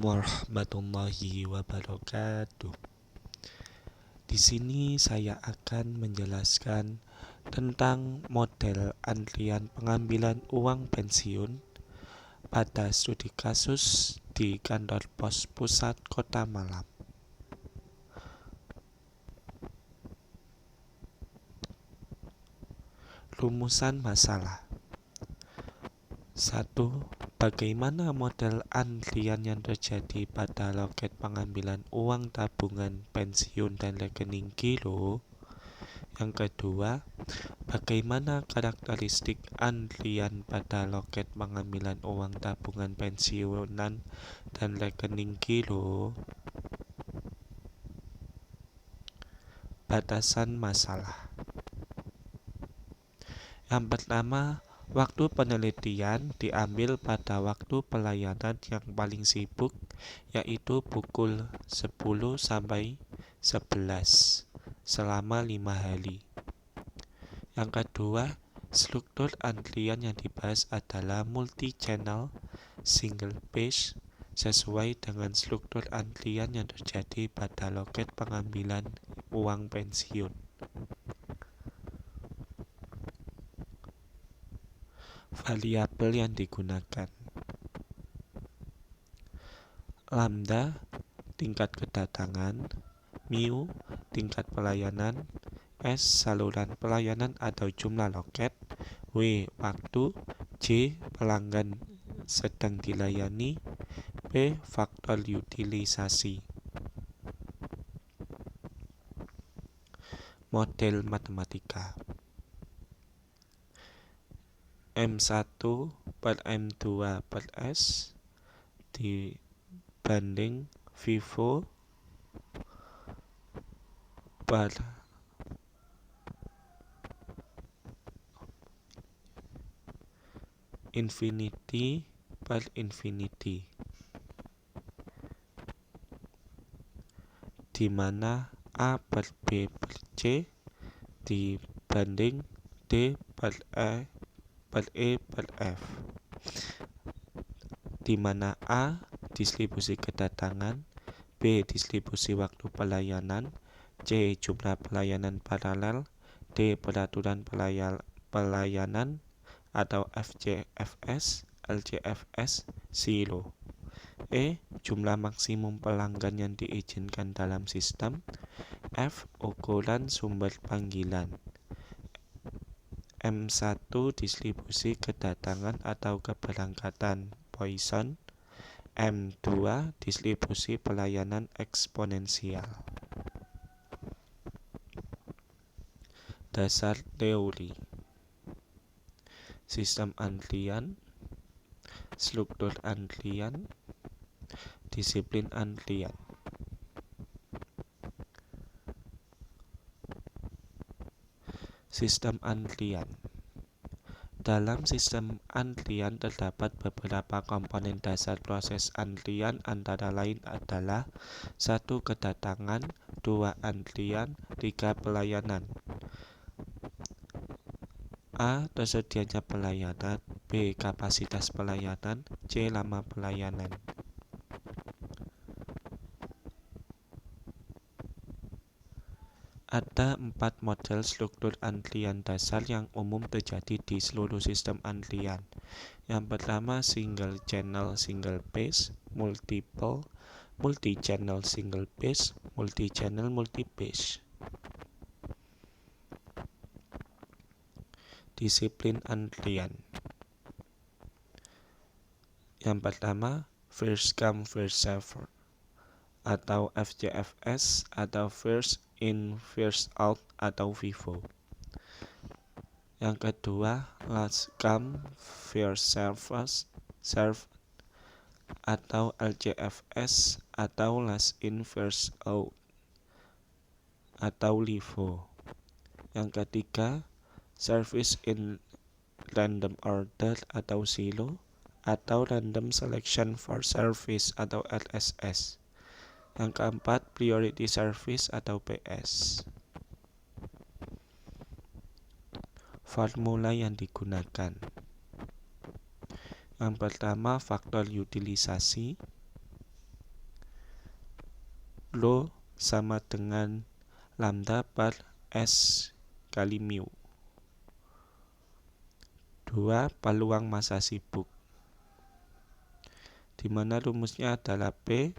warahmatullahi wabarakatuh. Di sini saya akan menjelaskan tentang model antrian pengambilan uang pensiun pada studi kasus di kantor pos pusat Kota Malang. Rumusan masalah 1. Bagaimana model antrian yang terjadi pada loket pengambilan uang tabungan pensiun dan rekening giro? Yang kedua, bagaimana karakteristik antrian pada loket pengambilan uang tabungan pensiunan dan rekening giro? Batasan masalah. Yang pertama, waktu penelitian diambil pada waktu pelayanan yang paling sibuk, yaitu pukul 10 sampai 11 selama 5 hari. Yang kedua, struktur antrian yang dibahas adalah multi-channel single page sesuai dengan struktur antrian yang terjadi pada loket pengambilan uang pensiun. Variabel yang digunakan: lambda, tingkat kedatangan; mu, tingkat pelayanan; s, saluran pelayanan atau jumlah loket; w, waktu; j, pelanggan sedang dilayani; p, faktor utilisasi. Model matematika: M1 per M2 per S dibanding Vivo per infinity per infinity, di mana A per B per C dibanding D per E per E per F, di mana A distribusi kedatangan, B distribusi waktu pelayanan, C jumlah pelayanan paralel, D peraturan pelayanan atau FCFS, LCFS, 0. E jumlah maksimum pelanggan yang diizinkan dalam sistem, F ukuran sumber panggilan, M1 distribusi kedatangan atau keberangkatan Poisson, M2 distribusi pelayanan eksponensial. Dasar teori: sistem antrian, struktur antrian, disiplin antrian. Sistem antrian. Dalam sistem antrian terdapat beberapa komponen dasar proses antrian, antara lain adalah 1. Kedatangan, 2. Antrian, 3. Pelayanan. A. Tersedianya pelayanan, B. Kapasitas pelayanan, C. Lama pelayanan. Ada 4 model struktur antrian dasar yang umum terjadi di seluruh sistem antrian. Yang pertama, single channel single page, multi-channel single page, multi-channel multi-page. Disiplin antrian. Yang pertama, first come first serve atau FCFS atau first in first out atau Vivo. Yang kedua, last come first serve atau LCFS atau last in first out atau LIFO. Yang ketiga, service in random order atau SILO atau random selection for service atau RSS. Yang keempat, priority service atau PS. Formula yang digunakan: yang pertama, faktor utilisasi. Rho sama dengan lambda per S kali mu. 2. Peluang massa sibuk, di mana rumusnya adalah P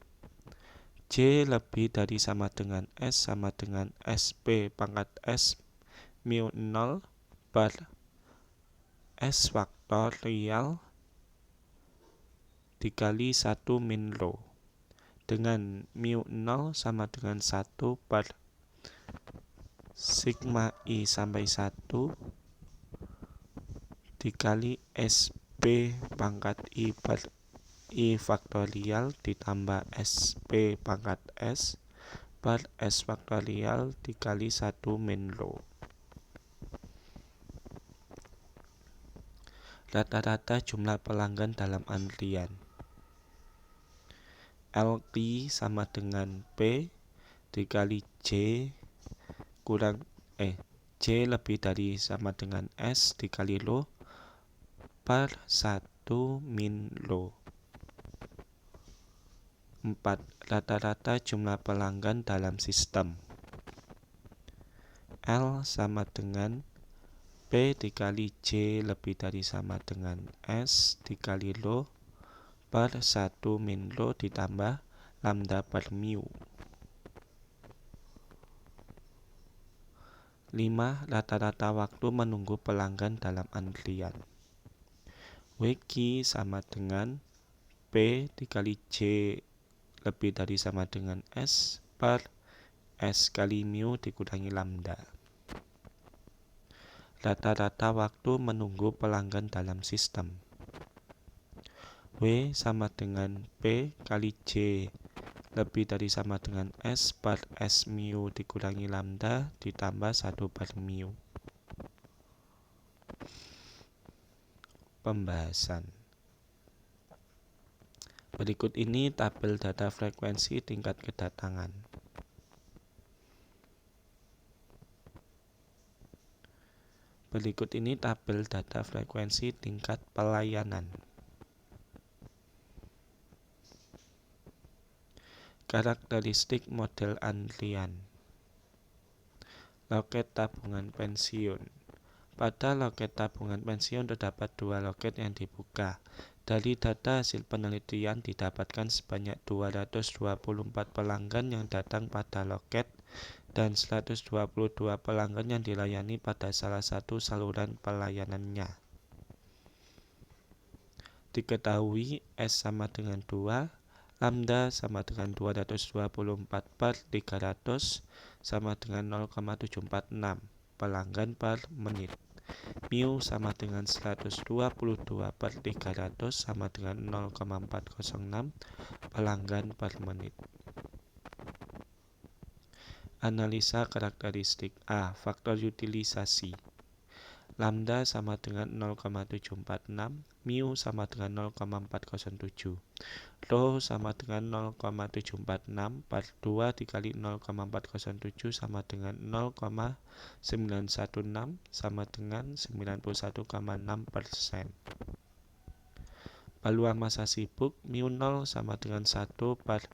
J lebih dari sama dengan S sama dengan SP pangkat S mu 0 per S faktorial dikali 1 min rho, dengan mu 0 sama dengan 1 per sigma I sampai 1 dikali SP pangkat I per I faktorial ditambah SP pangkat S per S faktorial dikali 1 min rho. Rata-rata jumlah pelanggan dalam antrian. LT sama dengan P dikali J kurang J lebih dari sama dengan S dikali rho per 1 min rho. 4. Rata-rata jumlah pelanggan dalam sistem. L sama dengan P dikali J lebih dari sama dengan S dikali rho per 1 min rho ditambah lambda per mu. 5. Rata-rata waktu menunggu pelanggan dalam antrian. WQ sama dengan P dikali J lebih dari sama dengan S per S kali mu dikurangi lambda. Rata-rata waktu menunggu pelanggan dalam sistem. W sama dengan P kali J lebih dari sama dengan S per S mu dikurangi lambda ditambah 1 per mu. Pembahasan. Berikut ini tabel data frekuensi tingkat kedatangan. Berikut ini tabel data frekuensi tingkat pelayanan. Karakteristik model antrian. Loket tabungan pensiun. Pada loket tabungan pensiun terdapat 2 loket yang dibuka. Dari data hasil penelitian didapatkan sebanyak 224 pelanggan yang datang pada loket dan 122 pelanggan yang dilayani pada salah satu saluran pelayanannya. Diketahui S sama dengan 2, lambda sama dengan 224 per 300 sama dengan 0,746 pelanggan per menit. Mu sama dengan 122 per 300 sama dengan 0,406 pelanggan per menit. Analisa karakteristik. A. Faktor utilisasi. Lambda sama dengan 0,746, mu sama dengan 0,407. Rho sama dengan 0,746 per 2 dikali 0,407 sama dengan 0,916 sama dengan 91,6%. Peluang massa sibuk mu 0 sama dengan 1 per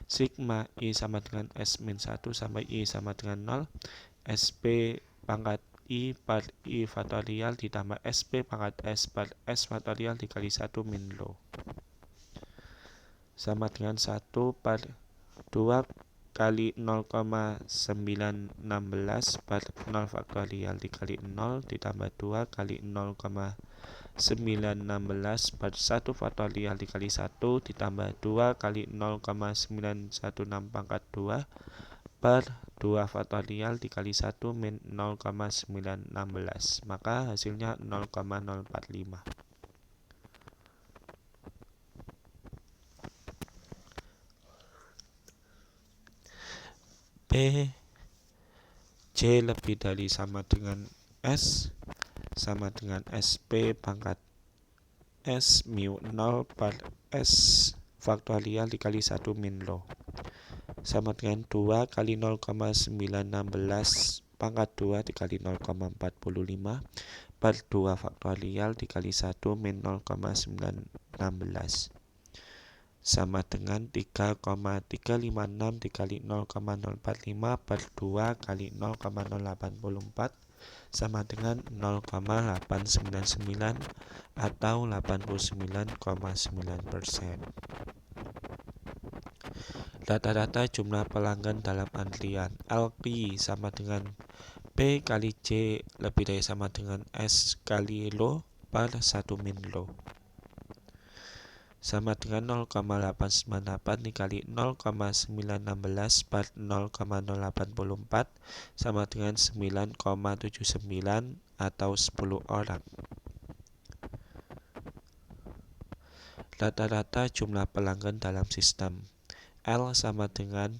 sigma I sama dengan S-1 sampai I sama dengan 0 SP pangkat I per I faktorial ditambah SP pangkat S per S faktorial dikali 1 min rho sama dengan 1 per 2 kali 0,916 per 0 faktorial dikali 0 ditambah 2 kali 0,916 per 1 faktorial dikali 1 ditambah 2 kali 0,916 pangkat 2 per 2 faktorial dikali 1 min 0,916, maka hasilnya 0,045. P J lebih dari sama dengan S sama dengan SP pangkat S mu 0 per S faktorial dikali 1 min rho sama dengan 2 kali 0,916 pangkat 2 dikali 0,45 per 2 faktorial dikali 1 min 0,916. sama dengan 3,356 dikali 0,045 per 2 kali 0,084 sama dengan 0,899 atau 89,9%. Rata-rata jumlah pelanggan dalam antrian LP sama dengan P kali C lebih dari sama dengan S kali Lo per 1 min Lo. Sama dengan 0,898 dikali 0,916 per 0,084 sama dengan 9,79 atau 10 orang. Rata-rata jumlah pelanggan dalam sistem L sama dengan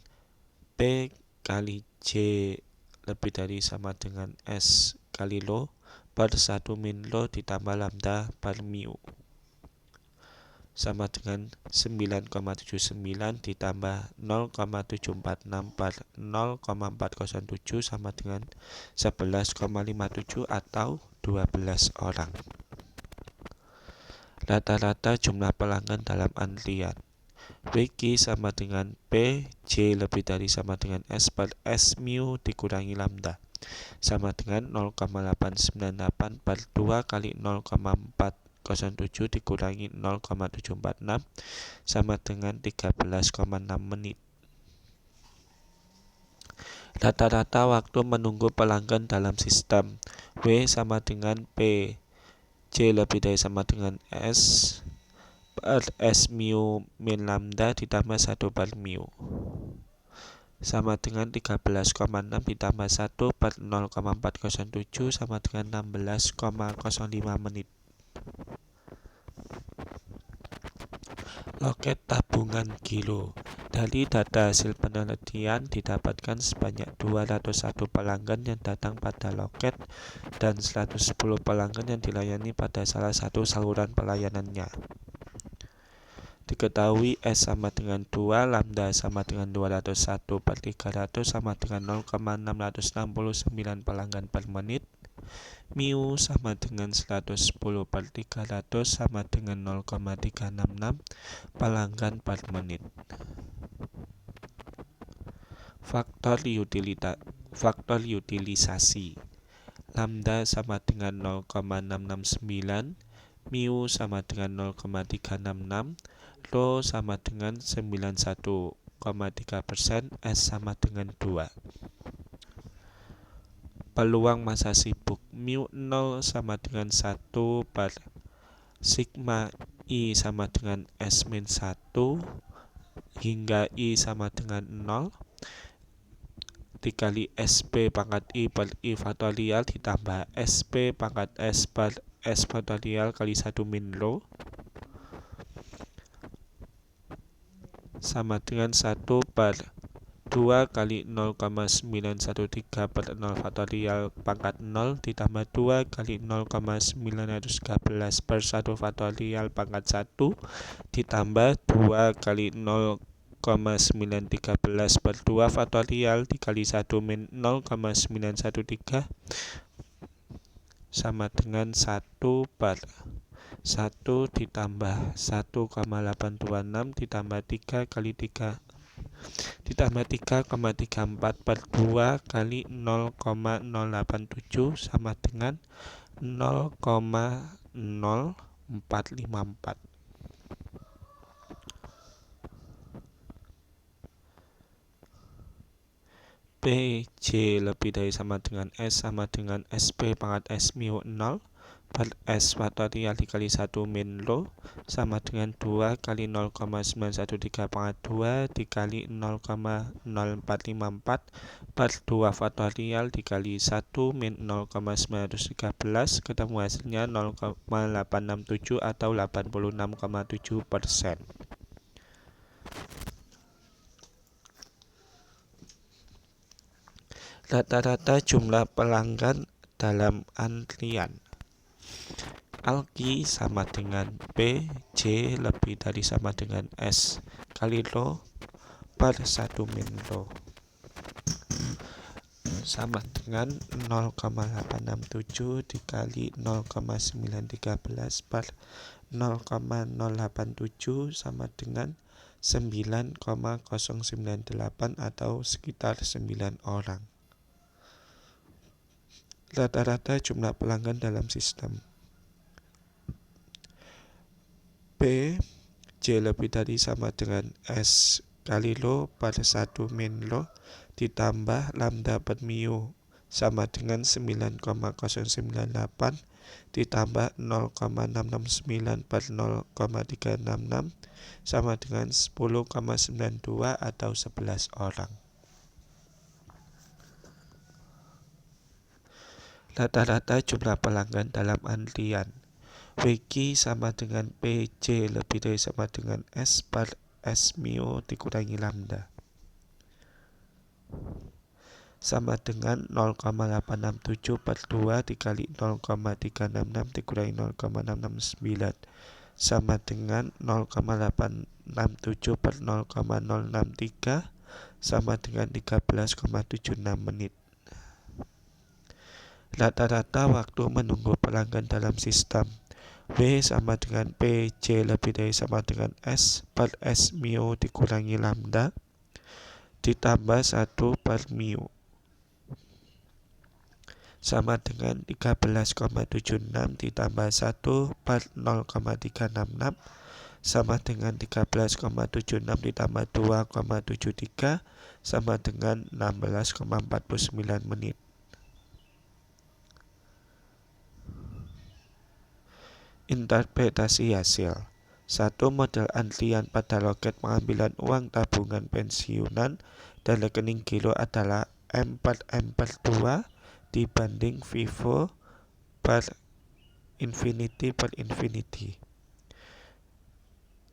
P kali C lebih dari sama dengan S kali Lo per 1 min Lo ditambah lambda per mu sama dengan 9,79 ditambah 0,746 per 0,407 sama dengan 11,57 atau 12 orang. Rata-rata jumlah pelanggan dalam antrian WQ sama dengan P, J lebih dari sama dengan S per S mu dikurangi lambda sama dengan 0,898 per 2 kali 0,407 dikurangi 0,746 sama dengan 13,6 menit. Rata-rata waktu menunggu pelanggan dalam sistem W sama dengan P, J lebih dari sama dengan S per S mu min lambda ditambah 1 per mu sama dengan 13,6 ditambah 1 per 0,407 sama dengan 16,05 menit. Loket tabungan kilo. Dari data hasil penelitian didapatkan sebanyak 201 pelanggan yang datang pada loket dan 110 pelanggan yang dilayani pada salah satu saluran pelayanannya. Diketahui S sama dengan 2, lambda sama dengan 201 per 300 sama dengan 0,669 pelanggan per menit, mu sama dengan 110 per 300 sama dengan 0,366 pelanggan per menit. Faktor utilisasi lambda sama dengan 0,669, mu sama dengan 0,366, Lo sama dengan 91,3%, S sama dengan 2. Peluang masa sibuk mu 0 sama dengan 1 per sigma I sama dengan S min 1 hingga I sama dengan 0 dikali SP pangkat I per I faktorial ditambah SP pangkat S per S faktorial kali 1 min Lo sama dengan 1 per 2 kali 0,913 per 0 faktorial pangkat 0 ditambah 2 kali 0,913 per 1 faktorial pangkat 1 ditambah 2 kali 0,913 per 2 faktorial dikali 1 min 0,913 sama dengan 1 per 1 ditambah 1,826 ditambah 3 kali 3 ditambah 3,34 per 2 kali 0,087 sama dengan 0,0454. P, J lebih dari sama dengan S sama dengan SP pangkat S mu 0 per S faktorial dikali 1 min Lo sama dengan 2 kali 0,913 pangkat 2 dikali 0,0454 per 2 faktorial dikali 1 min 0,913 ketemu hasilnya 0,867 atau 86,7%. Rata-rata jumlah pelanggan dalam antrian Alki sama dengan P, J lebih dari sama dengan S kali Lo per 1 min Lo sama dengan 0,867 dikali 0,913 per 0,087 sama dengan 9,098 atau sekitar 9 orang. Rata-rata jumlah pelanggan dalam sistem. P J lebih dari sama dengan S kali lo per 1 min lo ditambah lambda per mu sama dengan 9,098 ditambah 0,669 per 0,366 sama dengan 10,92 atau 11 orang. Rata-rata jumlah pelanggan dalam antrian. WQ sama dengan PJ lebih dari sama dengan S per S mu dikurangi lambda. Sama dengan 0,867 per 2 dikali 0,366 dikurangi 0,669 sama dengan 0,867 per 0,063 sama dengan 13,76 menit. Rata-rata waktu menunggu pelanggan dalam sistem. W sama dengan P, J lebih dari sama dengan S per S mu dikurangi lambda ditambah 1 per mu sama dengan 13,76 ditambah 1 per 0,366 sama dengan 13,76 ditambah 2,73 sama dengan 16,49 menit. Interpretasi hasil. 1. Model antrian pada loket pengambilan uang tabungan pensiunan dan rekening giro adalah M per 2 dibanding Vivo per infinity per infinity.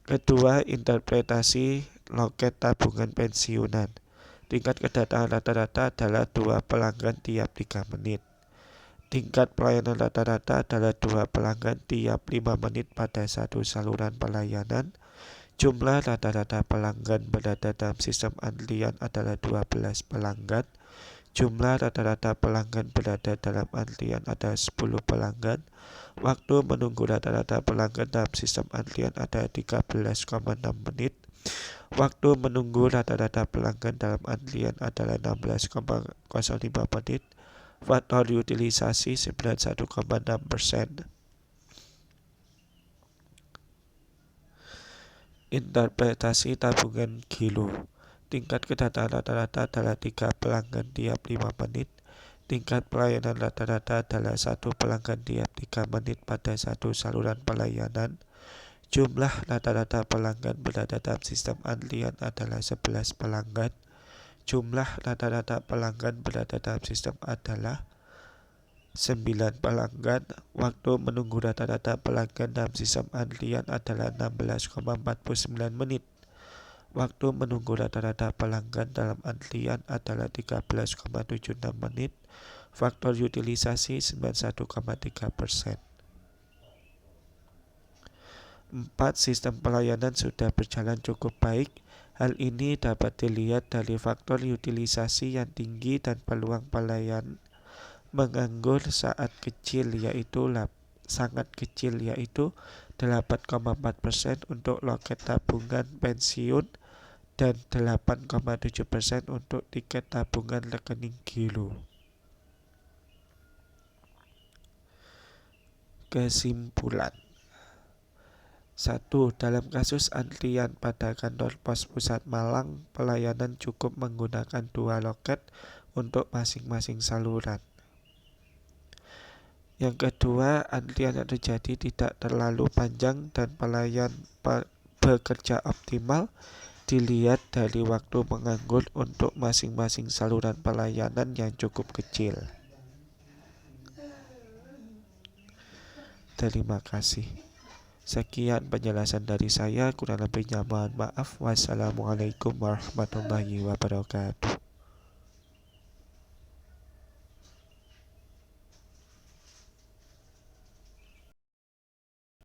Kedua, interpretasi loket tabungan pensiunan. Tingkat kedatangan rata-rata adalah 2 pelanggan tiap 3 menit. Tingkat pelayanan rata-rata adalah 2 pelanggan tiap 5 menit pada satu saluran pelayanan. Jumlah rata-rata pelanggan berada dalam sistem antrian adalah 12 pelanggan. Jumlah rata-rata pelanggan berada dalam antrian adalah 10 pelanggan. Waktu menunggu rata-rata pelanggan dalam sistem antrian adalah 13,6 menit. Waktu menunggu rata-rata pelanggan dalam antrian adalah 16,05 menit. Faktor utilisasi 91,6%. Interpretasi tabungan giro. Tingkat kedatangan rata-rata adalah 3 pelanggan tiap 5 menit. Tingkat pelayanan rata-rata adalah 1 pelanggan tiap 3 menit pada satu saluran pelayanan. Jumlah rata-rata pelanggan berada dalam sistem antrian adalah 11 pelanggan. Jumlah rata-rata pelanggan berada dalam sistem adalah 9 pelanggan. Waktu menunggu rata-rata pelanggan dalam sistem antrian adalah 16,49 menit. Waktu menunggu rata-rata pelanggan dalam antrian adalah 13,76 menit. Faktor utilisasi 91,3%. 4. Sistem pelayanan sudah berjalan cukup baik. Hal ini dapat dilihat dari faktor utilisasi yang tinggi dan peluang pelayan menganggur sangat kecil yaitu 8,4% untuk loket tabungan pensiun dan 8,7% untuk tiket tabungan rekening giro. Kesimpulan. 1. Dalam kasus antrian pada kantor pos pusat Malang, pelayanan cukup menggunakan 2 loket untuk masing-masing saluran. Yang kedua, antrian yang terjadi tidak terlalu panjang dan pelayan bekerja optimal dilihat dari waktu menganggur untuk masing-masing saluran pelayanan yang cukup kecil. Terima kasih. Sekian penjelasan dari saya, kurang lebihnya mohon maaf. Wassalamualaikum warahmatullahi wabarakatuh.